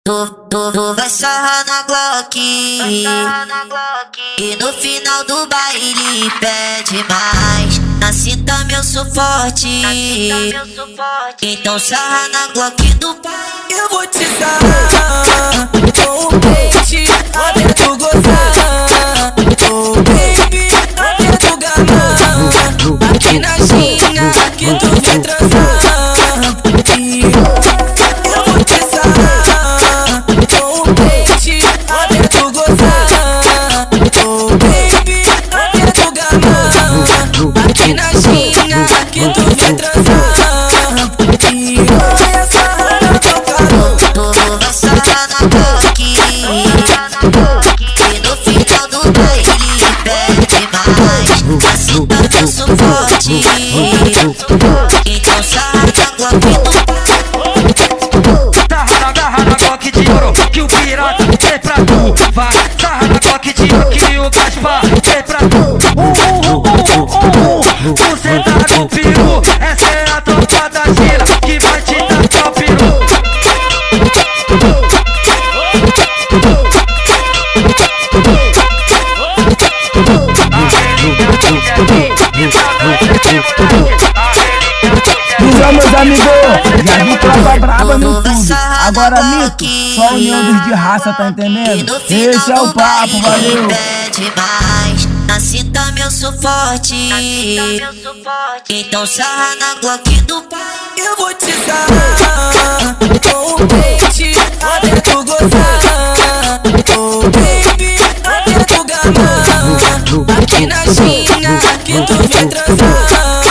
Tu vai sarrar na Glock e no final do baile pede mais. Na cinta eu sou forte, então sarra na Glock do pai. Eu vou te sarrar com o pente até tu gozar. Oh baby, até tu gamar. Aqui na China que tu vem transar. Eu vou te sarrar com o pente até tu gozar. Oh baby, até tu gamar. Aqui na China que tu vem transar. Assim eu sou forte, então sarra na Glock. Sarra na Glock de ouro que o pirata é pra tu. Vai, sarra na Glock de ouro que o Gaspar é pra tu. Você tá no peru, essa é a tropa da gira que vai te dar o peru. Então, meus amigos, já vi tropa braba no YouTube. Agora, Mito, só união dos de raça, tá entendendo? Esse é o papo, valeu! Na cinta eu sou forte, então sarra na Glock do pai. Eu vou te sarrar com o pente até tu gozar. Oh baby, até tu gamar. Aqui na China que tu vem transar.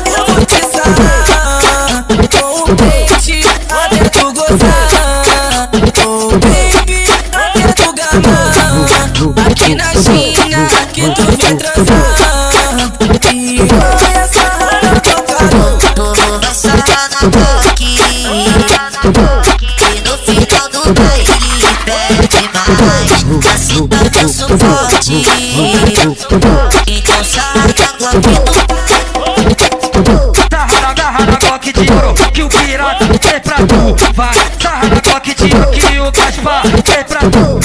Eu vou te sarrar com o pente até tu gozar. Oh baby, até tu gamar. Aqui na China que tu vem transar. Tu vai sarrar na Glock e no final do baile pede mais. Na cinta eu sou forte, então sarra na Glock do pai. Sarra na Glock de ouro que o pirata é pra tu. Vai, sarra na Glock de ouro que o Gaspar é pra tu.